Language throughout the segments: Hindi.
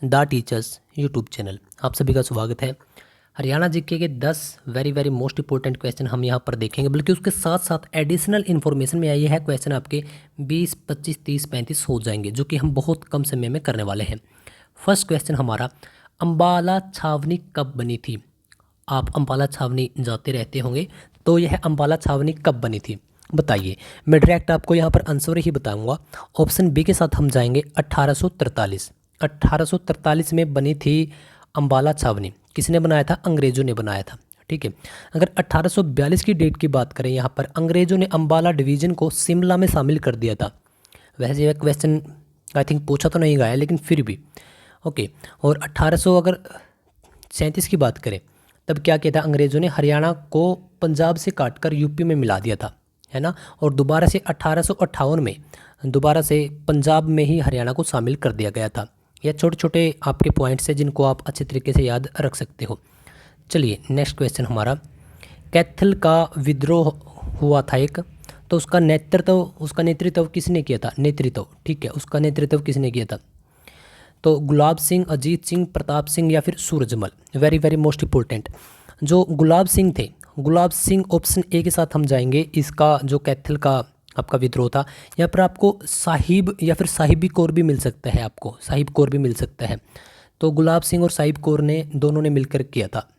The teachers YouTube channel. आप सभी का स्वागत है। हरियाणा जीके के 10 वेरी मोस्ट इंपॉर्टेंट क्वेश्चन हम यहाँ पर देखेंगे, बल्कि उसके साथ साथ एडिशनल इन्फॉर्मेशन में ये है क्वेश्चन आपके 20, 25, 30, 35 हो जाएंगे, जो कि हम बहुत कम समय में करने वाले हैं। फर्स्ट क्वेश्चन हमारा, अम्बाला छावनी कब बनी थी? आप अम्बाला छावनी जाते रहते होंगे, तो यह अम्बाला छावनी कब बनी थी बताइए। मैं डायरेक्ट आपको यहाँ पर आंसर ही बताऊंगा। ऑप्शन बी के साथ हम जाएंगे 1843। 1843 में बनी थी अम्बाला छावनी। किसने बनाया था? अंग्रेज़ों ने बनाया था। ठीक है। अगर 1842 की डेट की बात करें, यहाँ पर अंग्रेज़ों ने अम्बाला डिवीज़न को शिमला में शामिल कर दिया था। वैसे यह क्वेश्चन आई थिंक पूछा तो नहीं गया है, लेकिन फिर भी ओके। और 1837 की बात करें, तब क्या किया था अंग्रेज़ों ने? हरियाणा को पंजाब से काटकर यूपी में मिला दिया था, है ना। और दोबारा से 1858 में दोबारा से पंजाब में ही हरियाणा को शामिल कर दिया गया था। यह छोटे छोटे आपके पॉइंट्स हैं जिनको आप अच्छे तरीके से याद रख सकते हो। चलिए नेक्स्ट क्वेश्चन हमारा, कैथल का विद्रोह हुआ था एक, तो उसका नेतृत्व किसने किया था? नेतृत्व, ठीक है, उसका नेतृत्व किसने किया था? तो गुलाब सिंह, अजीत सिंह, प्रताप सिंह या फिर सूरजमल। Very most important. जो गुलाब सिंह थे, गुलाब सिंह ऑप्शन ए के साथ हम जाएंगे। इसका जो कैथल का आपका विद्रोह था, यहाँ पर आपको साहिब या फिर साहिबी कौर भी मिल सकता है, आपको साहिब कौर भी मिल सकता है। तो गुलाब सिंह और साहिब कौर ने दोनों ने मिलकर किया था।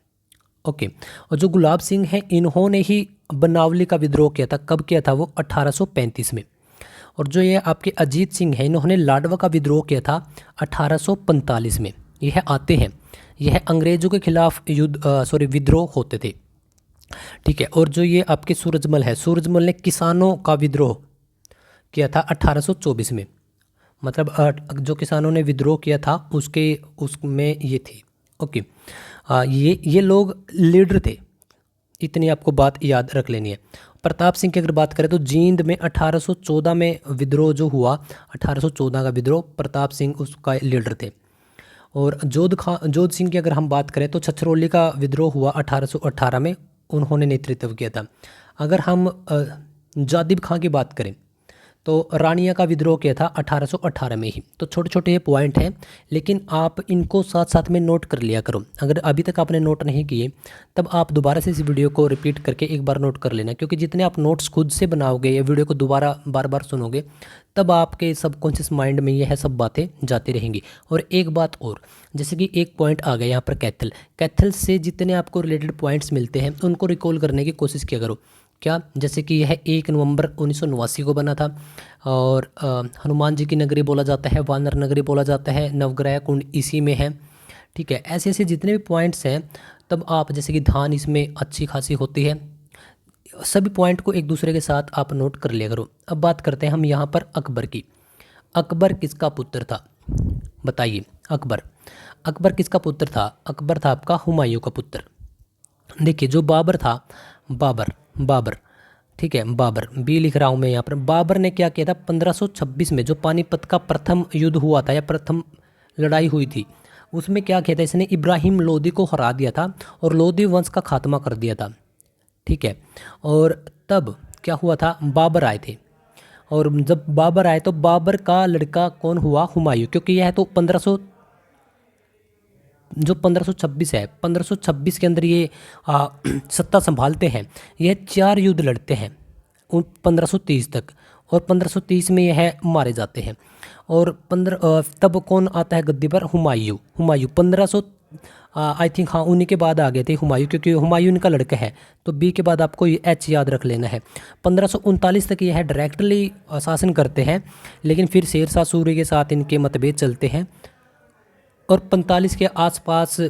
ओके। और जो गुलाब सिंह हैं, इन्होंने ही बनावली का विद्रोह किया था। कब किया था वो? 1835 में। और जो ये आपके अजीत सिंह हैं, इन्होंने लाडवा का विद्रोह किया था 1845 में। यह आते हैं, यह अंग्रेज़ों के खिलाफ विद्रोह होते थे। ठीक है। और जो ये आपके सूरजमल है, सूरजमल ने किसानों का विद्रोह किया था 1824 में। मतलब जो किसानों ने विद्रोह किया था उसमें ये थे। ओके। ये लोग लीडर थे, इतनी आपको बात याद रख लेनी है। प्रताप सिंह की अगर बात करें तो जींद में 1814 में विद्रोह जो हुआ, 1814 का विद्रोह, प्रताप सिंह उसका लीडर थे। और जोध सिंह की अगर हम बात करें तो छछरौली का विद्रोह हुआ 1818 में, उन्होंने नेतृत्व किया था। अगर हम जादिब खां की बात करें तो रानिया का विद्रोह किया था 1818 में ही। तो छोटे छोटे ये पॉइंट हैं, लेकिन आप इनको साथ साथ में नोट कर लिया करो। अगर अभी तक आपने नोट नहीं किए, तब आप दोबारा से इस वीडियो को रिपीट करके एक बार नोट कर लेना, क्योंकि जितने आप नोट्स खुद से बनाओगे या वीडियो को दोबारा बार बार सुनोगे, तब आपके सबकॉन्शियस माइंड में यह सब बातें जाती रहेंगी। और एक बात और, जैसे कि एक पॉइंट आ गया यहाँ पर कैथल से जितने आपको रिलेटेड पॉइंट्स मिलते हैं उनको रिकॉल करने की कोशिश किया करो। क्या? जैसे कि यह 1 नवंबर 1989 को बना था, और हनुमान जी की नगरी बोला जाता है, वानर नगरी बोला जाता है, नवग्रह कुंड इसी में है। ठीक है। ऐसे ऐसे जितने भी पॉइंट्स हैं, तब आप जैसे कि धान इसमें अच्छी खासी होती है, सभी पॉइंट को एक दूसरे के साथ आप नोट कर लिया करो। अब बात करते हैं हम यहाँ पर अकबर की। अकबर किसका पुत्र था बताइए? अकबर किसका पुत्र था? अकबर था आपका हुमायूं का पुत्र। देखिए, जो बाबर था, बाबर, ठीक है, बाबर बी लिख रहा हूँ मैं यहाँ पर। बाबर ने क्या किया था 1526 में, जो पानीपत का प्रथम युद्ध हुआ था या प्रथम लड़ाई हुई थी, उसमें क्या किया था इसने? इब्राहिम लोदी को हरा दिया था और लोदी वंश का खात्मा कर दिया था। ठीक है। और तब क्या हुआ था? बाबर आए थे, और जब बाबर आए तो बाबर का लड़का कौन हुआ? हुमायूं। क्योंकि यह तो 1526 है, 1526 के अंदर ये सत्ता संभालते हैं। यह 4 युद्ध लड़ते हैं 1530 तक, और 1530 में यह मारे जाते हैं। और तब कौन आता है गद्दी पर? हुमायूं। 1500 आई थिंक, हाँ, उन्हीं के बाद आ गए थे हुमायूं, क्योंकि हुमायूं इनका लड़का है। तो बी के बाद आपको ये एच याद रख लेना है। 1539 तक यह डायरेक्टली शासन करते हैं, लेकिन फिर शेरशाह सूरी के साथ इनके मतभेद चलते हैं, और 45 के आसपास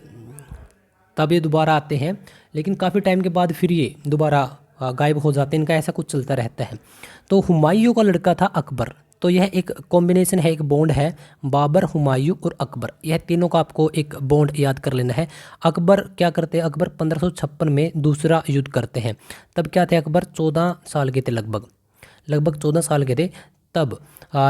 तब ये दोबारा आते हैं, लेकिन काफ़ी टाइम के बाद फिर ये दोबारा गायब हो जाते हैं। इनका ऐसा कुछ चलता रहता है। तो हुमायूं का लड़का था अकबर। तो यह एक कॉम्बिनेशन है, एक बॉन्ड है, बाबर, हुमायूं और अकबर। यह तीनों का आपको एक बॉन्ड याद कर लेना है। अकबर क्या करते हैं? अकबर 1556 में दूसरा युद्ध करते हैं। तब क्या थे अकबर? 14 साल के थे, लगभग 14 साल के थे तब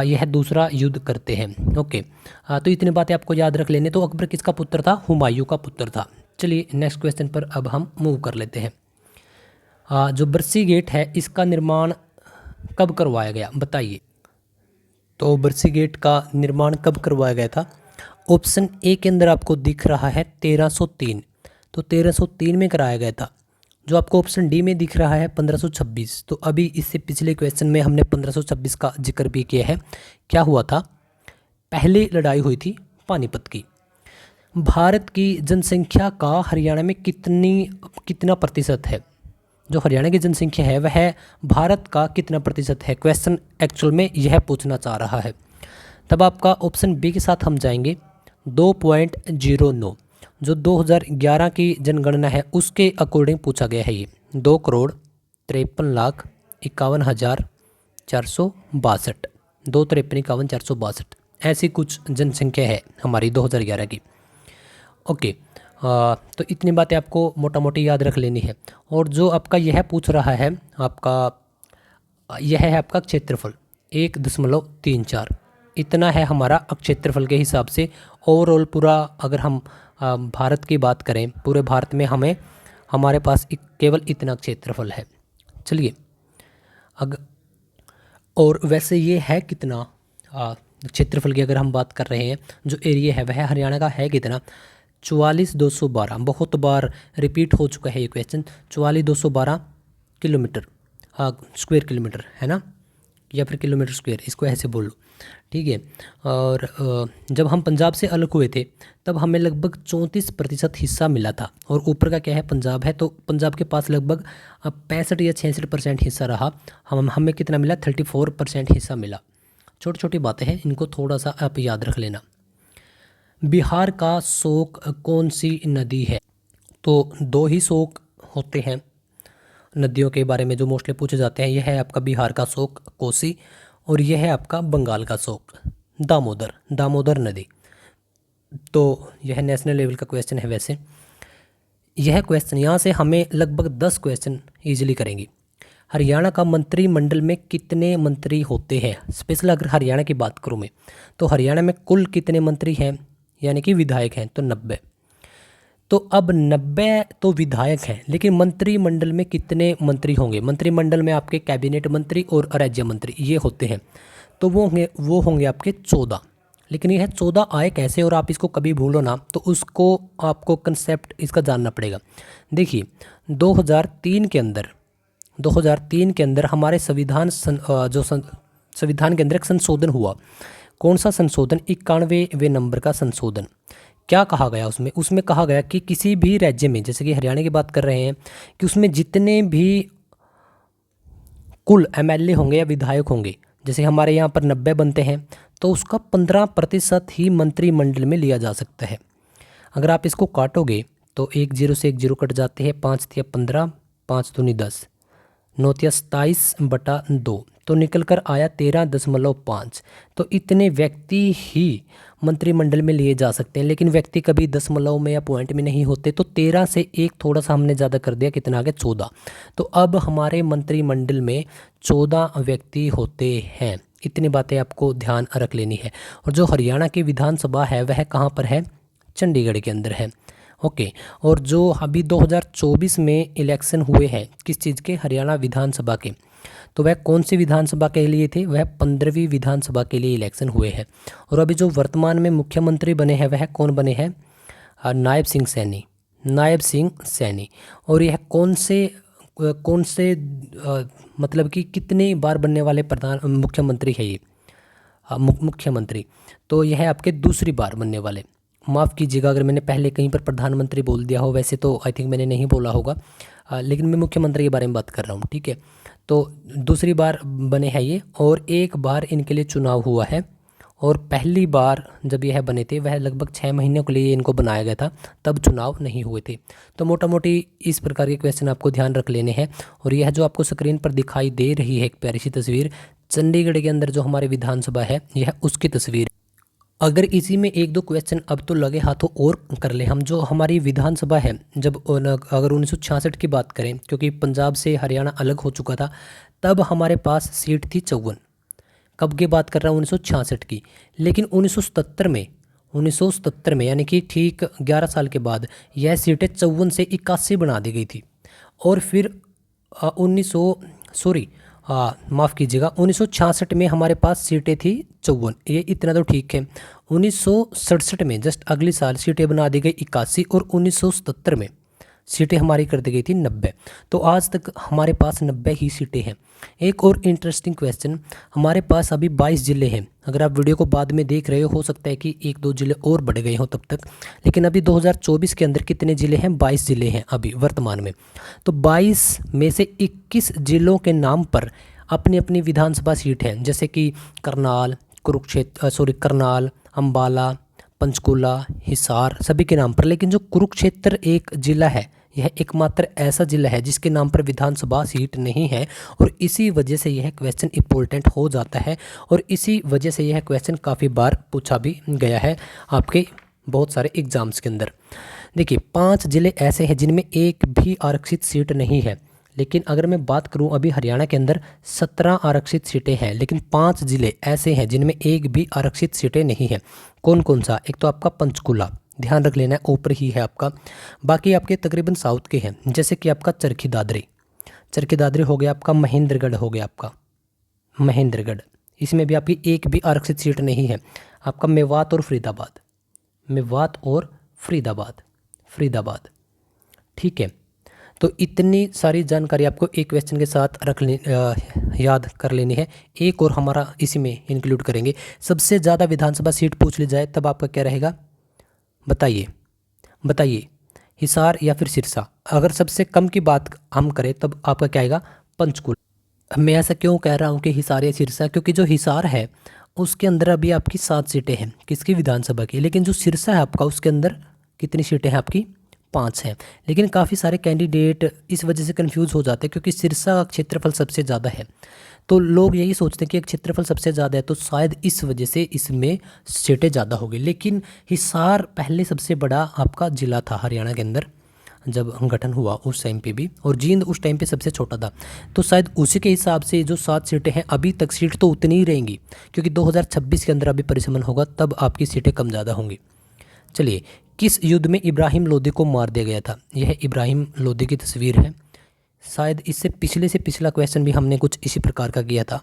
यह दूसरा युद्ध करते हैं। ओके। तो इतनी बातें आपको याद रख लेने। तो अकबर किसका पुत्र था? हुमायूं का पुत्र था। चलिए नेक्स्ट क्वेश्चन पर अब हम मूव कर लेते हैं। जो बरसी गेट है, इसका निर्माण कब करवाया गया बताइए? तो बरसी गेट का निर्माण कब करवाया गया था? ऑप्शन ए के अंदर आपको दिख रहा है 1303, तो 1303 में कराया गया था। जो आपको ऑप्शन डी में दिख रहा है 1526, तो अभी इससे पिछले क्वेश्चन में हमने 1526 का जिक्र भी किया है। क्या हुआ था? पहली लड़ाई हुई थी पानीपत की। भारत की जनसंख्या का हरियाणा में कितना प्रतिशत है? जो हरियाणा की जनसंख्या है वह भारत का कितना प्रतिशत है? क्वेश्चन एक्चुअल में यह पूछना चाह रहा है। तब आपका ऑप्शन बी के साथ हम जाएंगे 2.09। जो 2011 की जनगणना है उसके अकॉर्डिंग पूछा गया है ये 2,53,51,462, 2,53,51,462 ऐसी कुछ जनसंख्या है हमारी 2011 की। ओके, तो इतनी बातें आपको मोटा मोटी याद रख लेनी है। और जो आपका यह पूछ रहा है यह है आपका क्षेत्रफल 1.34, इतना है हमारा क्षेत्रफल के हिसाब से। ओवरऑल पूरा अगर हम भारत की बात करें, पूरे भारत में हमारे पास केवल इतना क्षेत्रफल है। चलिए और वैसे ये है कितना क्षेत्रफल की अगर हम बात कर रहे हैं, जो एरिया है वह हरियाणा का है कितना? 44,212। बहुत बार रिपीट हो चुका है ये क्वेश्चन। 44,212 किलोमीटर, स्क्वायर किलोमीटर है ना, या फिर किलोमीटर स्क्वायर, इसको ऐसे बोल लो, ठीक है। और जब हम पंजाब से अलग हुए थे तब हमें लगभग 34% हिस्सा मिला था। और ऊपर का क्या है? पंजाब है, तो पंजाब के पास लगभग 65 या 66% हिस्सा रहा। हमें कितना मिला? 34% हिस्सा मिला। छोटी छोटी बातें हैं, इनको थोड़ा सा आप याद रख लेना। बिहार का शोक कौन सी नदी है? तो दो ही शोक होते हैं नदियों के बारे में जो मोस्टली पूछे जाते हैं। यह है आपका बिहार का शोक कोसी, और यह है आपका बंगाल का शोक दामोदर नदी। तो यह नेशनल लेवल का क्वेश्चन है। वैसे यह क्वेश्चन यहाँ से हमें लगभग 10 क्वेश्चन ईजिली करेंगे। हरियाणा का मंत्रिमंडल में कितने मंत्री होते हैं? स्पेशल अगर हरियाणा की बात करूँ मैं, तो हरियाणा में कुल कितने मंत्री हैं यानी कि विधायक हैं? तो 90। तो अब 90 तो विधायक हैं, लेकिन मंत्रिमंडल में कितने मंत्री होंगे? मंत्रिमंडल में आपके कैबिनेट मंत्री और राज्य मंत्री ये होते हैं, तो वो होंगे आपके 14। लेकिन यह 14 आए कैसे? और आप इसको कभी भूलो ना, तो उसको आपको कंसेप्ट इसका जानना पड़ेगा। देखिए 2003 के अंदर हमारे संविधान संविधान के अंदर एक संशोधन हुआ। कौन सा संशोधन? 91वें नंबर का संशोधन। क्या कहा गया उसमें कहा गया कि किसी भी राज्य में, जैसे कि हरियाणा की बात कर रहे हैं, कि उसमें जितने भी कुल एमएलए होंगे या विधायक होंगे, जैसे हमारे यहाँ पर 90 बनते हैं, तो उसका 15% ही मंत्रिमंडल में लिया जा सकता है। अगर आप इसको काटोगे तो 1 0 से 1 0 कट जाते हैं, 5 × 15, 5 दूनी 10, 9 × 27/2, तो निकल कर आया 13.5। तो इतने व्यक्ति ही मंत्रिमंडल में लिए जा सकते हैं, लेकिन व्यक्ति कभी दशमलव में या पॉइंट में नहीं होते। तो 13 से एक थोड़ा सा हमने ज़्यादा कर दिया, कितना आ गया? 14। तो अब हमारे मंत्रिमंडल में 14 व्यक्ति होते हैं। इतनी बातें आपको ध्यान रख लेनी है। और जो हरियाणा की विधानसभा है वह कहाँ पर है? चंडीगढ़ के अंदर है। ओके, और जो अभी 2024 में इलेक्शन हुए हैं किस चीज़ के? हरियाणा विधानसभा के, तो वह कौन सी विधानसभा के लिए थे? वह 15वीं विधानसभा के लिए इलेक्शन हुए हैं। और अभी जो वर्तमान में मुख्यमंत्री बने हैं वह कौन बने हैं? नायब सिंह सैनी। और यह कौन से मतलब कि कितने बार बनने वाले मुख्यमंत्री है ये? मुख्यमंत्री तो यह है आपके दूसरी बार बनने वाले। माफ़ कीजिएगा अगर मैंने पहले कहीं पर प्रधानमंत्री बोल दिया हो, वैसे तो आई थिंक मैंने नहीं बोला होगा, लेकिन मैं मुख्यमंत्री के बारे में बात कर रहा हूँ, ठीक है। तो दूसरी बार बने हैं ये, और एक बार इनके लिए चुनाव हुआ है। और पहली बार जब यह बने थे वह लगभग 6 महीने के लिए इनको बनाया गया था, तब चुनाव नहीं हुए थे। तो मोटा मोटी इस प्रकार के क्वेश्चन आपको ध्यान रख लेने हैं। और यह जो आपको स्क्रीन पर दिखाई दे रही है एक प्यारी सी तस्वीर, चंडीगढ़ के अंदर जो हमारी विधानसभा है यह उसकी तस्वीर। अगर इसी में 1-2 क्वेश्चन अब तो लगे हाथों और कर ले हम। जो हमारी विधानसभा है, जब अगर 1966 की बात करें, क्योंकि पंजाब से हरियाणा अलग हो चुका था, तब हमारे पास सीट थी 54। कब की बात कर रहा हूँ? 1966 की। लेकिन 1977 में यानी कि ठीक 11 साल के बाद यह सीटें 54 से 81 बना दी गई थी। और फिर माफ़ कीजिएगा, 1966 में हमारे पास सीटें थी 54, ये इतना तो ठीक है। 1967 में जस्ट अगले साल सीटें बना दी गई 81 और 1977 में सीटें हमारी कर दी गई थी 90। तो आज तक हमारे पास 90 ही सीटें हैं। एक और इंटरेस्टिंग क्वेश्चन, हमारे पास अभी 22 ज़िले हैं। अगर आप वीडियो को बाद में देख रहे हो सकता है कि 1-2 ज़िले और बढ़ गए हों तब तक, लेकिन अभी 2024 के अंदर कितने ज़िले हैं? 22 ज़िले हैं अभी वर्तमान में। तो 22 में से 21 ज़िलों के नाम पर अपनी अपनी विधानसभा सीट हैं, जैसे कि करनाल, करनाल, अम्बाला, पंचकूला, हिसार, सभी के नाम पर। लेकिन जो कुरुक्षेत्र एक ज़िला है, यह एकमात्र ऐसा ज़िला है जिसके नाम पर विधानसभा सीट नहीं है, और इसी वजह से यह क्वेश्चन इम्पोर्टेंट हो जाता है, और इसी वजह से यह क्वेश्चन काफ़ी बार पूछा भी गया है आपके बहुत सारे एग्जाम्स के अंदर। देखिए, 5 ज़िले ऐसे हैं जिनमें एक भी आरक्षित सीट नहीं है। लेकिन अगर मैं बात करूं, अभी हरियाणा के अंदर 17 आरक्षित सीटें हैं, लेकिन 5 ज़िले ऐसे हैं जिनमें एक भी आरक्षित सीटें नहीं हैं। कौन कौन सा? एक तो आपका पंचकूला, ध्यान रख लेना है, ऊपर ही है आपका। बाकी आपके तकरीबन साउथ के हैं, जैसे कि आपका चरखी दादरी हो गया, आपका महेंद्रगढ़ हो गया, आपका महेंद्रगढ़, इसमें भी आपकी एक भी आरक्षित सीट नहीं है। आपका मेवात और फरीदाबाद, ठीक है। तो इतनी सारी जानकारी आपको एक क्वेश्चन के साथ याद कर लेनी है। एक और हमारा इसी में इंक्लूड करेंगे, सबसे ज़्यादा विधानसभा सीट पूछ ली जाए तब आपका क्या रहेगा? बताइए, हिसार या फिर सिरसा? अगर सबसे कम की बात हम करें तब आपका क्या आएगा? पंचकुला। मैं ऐसा क्यों कह रहा हूँ कि हिसार या सिरसा? क्योंकि जो हिसार है उसके अंदर अभी आपकी 7 सीटें हैं, किसकी? विधानसभा की। लेकिन जो सिरसा है आपका, उसके अंदर कितनी सीटें हैं आपकी? 5 हैं। लेकिन काफ़ी सारे कैंडिडेट इस वजह से कंफ्यूज हो जाते हैं क्योंकि सिरसा का क्षेत्रफल सबसे ज़्यादा है, तो लोग यही सोचते हैं कि एक क्षेत्रफल सबसे ज़्यादा है तो शायद इस वजह से इसमें सीटें ज़्यादा होगी। लेकिन हिसार पहले सबसे बड़ा आपका ज़िला था हरियाणा के अंदर जब गठन हुआ उस टाइम पे भी, और जींद उस टाइम पे सबसे छोटा था। तो शायद उसी के हिसाब से जो 7 सीटें हैं, अभी तक सीट तो उतनी ही रहेंगी, क्योंकि 2026 के अंदर अभी परिसमन होगा तब आपकी सीटें कम ज़्यादा होंगी। चलिए, किस युद्ध में इब्राहिम लोदी को मार दिया गया था? यह इब्राहिम लोदी की तस्वीर है। शायद इससे पिछला क्वेश्चन भी हमने कुछ इसी प्रकार का किया था।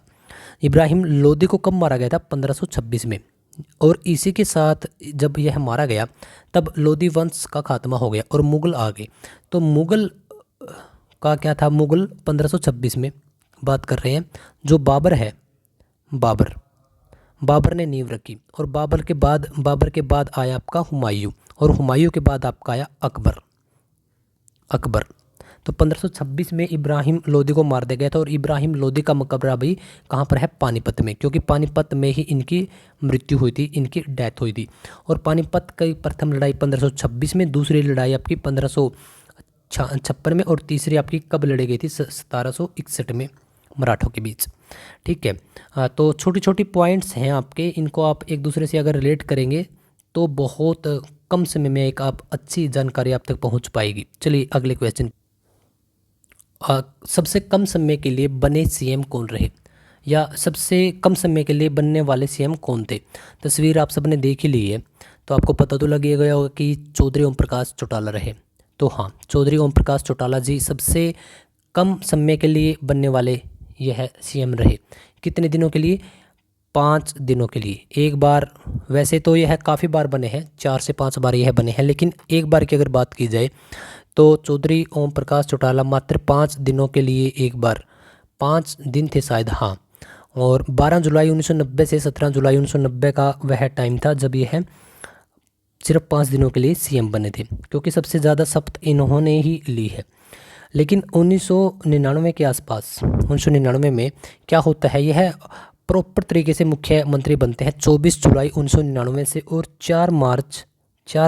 इब्राहिम लोदी को कब मारा गया था? 1526 में। और इसी के साथ जब यह मारा गया तब लोदी वंश का खात्मा हो गया और मुग़ल आ गए। तो मुग़ल का क्या था? मुग़ल 1526 में बात कर रहे हैं। जो बाबर है, बाबर ने नींव रखी, और बाबर के बाद आया आपका हुमायूं, और हुमायूं के बाद आपका आया अकबर। तो 1526 में इब्राहिम लोदी को मार दिया गया था, और इब्राहिम लोदी का मकबरा भी कहाँ पर है? पानीपत में, क्योंकि पानीपत में ही इनकी मृत्यु हुई थी, इनकी डेथ हुई थी। और पानीपत की प्रथम लड़ाई 1526 में, दूसरी लड़ाई आपकी 1556 में, और तीसरी आपकी कब लड़ी गई थी? 1761 में मराठों के बीच। ठीक है। तो छोटी छोटी पॉइंट्स हैं आपके, इनको आप एक दूसरे से अगर रिलेट करेंगे तो बहुत कम समय में एक आप अच्छी जानकारी आप तक पहुंच पाएगी। चलिए अगले क्वेश्चन। सबसे कम समय के लिए बने सीएम कौन रहे, या सबसे कम समय के लिए बनने वाले सीएम कौन थे? तस्वीर आप सबने देख ही ली है, तो आपको पता तो लग गया होगा कि चौधरी ओम प्रकाश चौटाला रहे। तो हाँ, चौधरी ओम प्रकाश चौटाला जी सबसे कम समय के लिए बनने वाले यह सीएम रहे। कितने दिनों के लिए? 5 दिनों के लिए। एक बार, वैसे तो यह काफ़ी बार बने हैं, 4 से 5 बार यह बने हैं, लेकिन एक बार की अगर बात की जाए तो चौधरी ओम प्रकाश चौटाला मात्र 5 दिनों के लिए, एक बार 5 दिन थे शायद, हाँ। और 12 जुलाई 1990 से 17 जुलाई 1990 का वह टाइम था जब यह सिर्फ 5 दिनों के लिए सीएम बने थे, क्योंकि सबसे ज़्यादा शपथ इन्होंने ही ली है। लेकिन 1999 के आसपास, 1999 में क्या होता है, यह प्रॉपर तरीके से मुख्यमंत्री बनते हैं 24 जुलाई 1999 से, और 4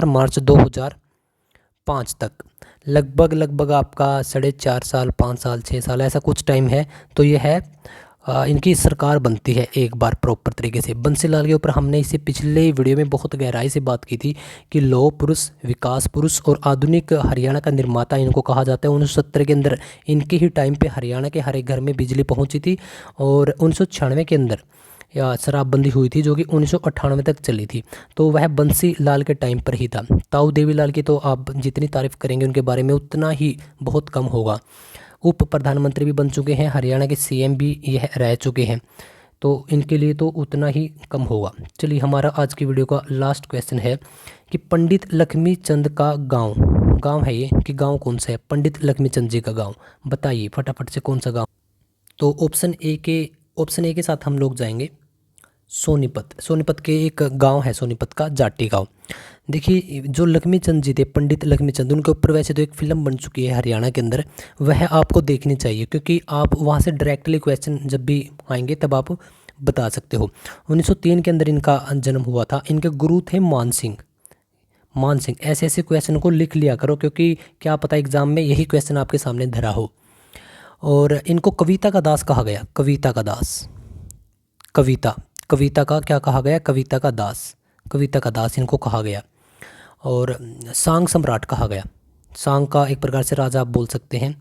मार्च 2005 तक, लगभग आपका 4.5 साल, 5 साल, 6 साल, ऐसा कुछ टाइम है। तो यह है इनकी सरकार बनती है एक बार प्रॉपर तरीके से। बंसीलाल के ऊपर हमने इसे पिछले वीडियो में बहुत गहराई से बात की थी कि लौह पुरुष, विकास पुरुष और आधुनिक हरियाणा का निर्माता इनको कहा जाता है। 1970 के अंदर इनके ही टाइम पे हरियाणा के हर एक घर में बिजली पहुंची थी, और 1996 के अंदर शराबबंदी हुई थी जो कि 1998 तक चली थी। तो वह बंसी लाल के टाइम पर ही था। ताऊ देवीलाल की तो आप जितनी तारीफ़ करेंगे उनके बारे में उतना ही बहुत कम होगा। उप प्रधानमंत्री भी बन चुके हैं, हरियाणा के सीएम भी यह रह चुके हैं, तो इनके लिए तो उतना ही कम होगा। चलिए हमारा आज की वीडियो का लास्ट क्वेश्चन है कि पंडित लक्ष्मीचंद का गांव है ये, कि गांव कौन सा है पंडित लक्ष्मीचंद जी का गांव, बताइए फटाफट से कौन सा गांव। तो ऑप्शन ए के साथ हम लोग जाएंगे, सोनीपत के एक गांव है, सोनीपत का जाटी गांव। देखिए जो लक्ष्मीचंद जी थे, पंडित लक्ष्मीचंद, उनके ऊपर वैसे तो एक फ़िल्म बन चुकी है हरियाणा के अंदर, वह आपको देखनी चाहिए, क्योंकि आप वहां से डायरेक्टली क्वेश्चन जब भी आएंगे तब आप बता सकते हो। 1903 के अंदर इनका जन्म हुआ था। इनके गुरु थे मान सिंह। ऐसे ऐसे क्वेश्चन को लिख लिया करो, क्योंकि क्या पता एग्जाम में यही क्वेश्चन आपके सामने धरा हो। और इनको कविता का दास कहा गया, कविता का दास, कविता का क्या कहा गया, कविता का दास इनको कहा गया। और सांग सम्राट कहा गया, सांग का एक प्रकार से राजा आप बोल सकते हैं,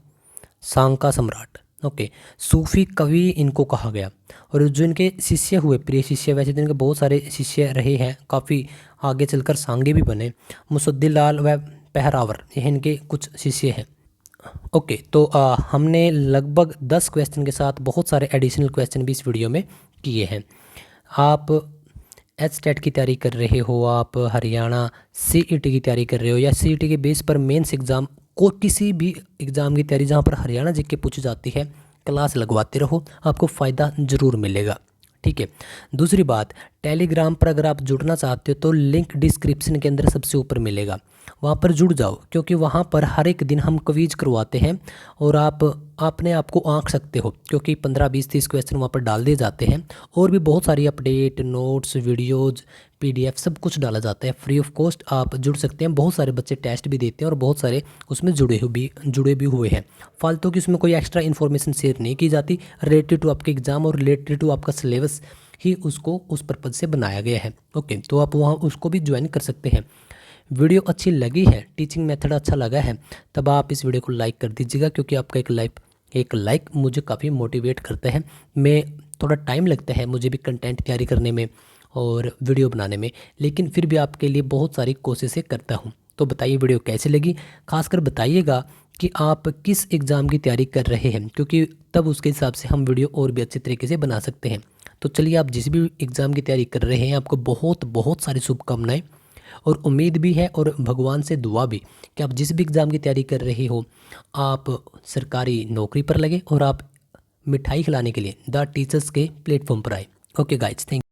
सांग का सम्राट। ओके, सूफी कवि इनको कहा गया। और जो इनके शिष्य हुए, प्रिय शिष्य, वैसे तो इनके बहुत सारे शिष्य रहे हैं, काफ़ी आगे चलकर सांगे भी बने, मुसद्दी लाल व पहरावर, यह इनके कुछ शिष्य हैं। ओके, तो हमने लगभग 10 क्वेश्चन के साथ बहुत सारे एडिशनल क्वेश्चन भी इस वीडियो में किए हैं। आप एचटेट की तैयारी कर रहे हो, आप हरियाणा सीईटी की तैयारी कर रहे हो, या सीईटी के बेस पर मेंस एग्ज़ाम को, किसी भी एग्ज़ाम की तैयारी जहाँ पर हरियाणा जीके पूछी जाती है, क्लास लगवाते रहो, आपको फ़ायदा ज़रूर मिलेगा। ठीक है। दूसरी बात, टेलीग्राम पर अगर आप जुड़ना चाहते हो तो लिंक डिस्क्रिप्शन के अंदर सबसे ऊपर मिलेगा, वहाँ पर जुड़ जाओ, क्योंकि वहाँ पर हर एक दिन हम क्विज करवाते हैं और आप अपने आप को आंक सकते हो, क्योंकि 15, 20, 30 क्वेश्चन वहाँ पर डाल दिए जाते हैं। और भी बहुत सारी अपडेट, नोट्स, वीडियोज़, PDF सब कुछ डाला जाता है फ्री ऑफ कॉस्ट। आप जुड़ सकते हैं। बहुत सारे बच्चे टेस्ट भी देते हैं और बहुत सारे उसमें जुड़े भी हुए हैं। फालतू की उसमें कोई एक्स्ट्रा इन्फॉर्मेशन शेयर नहीं की जाती, रिलेटेड टू आपके एग्ज़ाम और रिलेटेड टू आपका सिलेबस ही उसको उस पर्पज़ से बनाया गया है। ओके, तो आप वहाँ उसको भी ज्वाइन कर सकते हैं। वीडियो अच्छी लगी है, टीचिंग मेथड अच्छा लगा है, तब आप इस वीडियो को लाइक कर दीजिएगा, क्योंकि आपका एक लाइक मुझे काफ़ी मोटिवेट करता है। मैं थोड़ा टाइम लगता है मुझे भी कंटेंट तैयारी करने में और वीडियो बनाने में, लेकिन फिर भी आपके लिए बहुत सारी कोशिशें करता हूँ। तो बताइए वीडियो कैसी लगी, खासकर बताइएगा कि आप किस एग्ज़ाम की तैयारी कर रहे हैं, क्योंकि तब उसके हिसाब से हम वीडियो और भी अच्छे तरीके से बना सकते हैं। तो चलिए, आप जिस भी एग्ज़ाम की तैयारी कर रहे हैं, आपको बहुत बहुत सारी शुभकामनाएं और उम्मीद भी है, और भगवान से दुआ भी, कि आप जिस भी एग्ज़ाम की तैयारी कर रहे हो, आप सरकारी नौकरी पर लगे और आप मिठाई खिलाने के लिए द टीचर्स के प्लेटफॉर्म पर आए। Okay guys, thank you.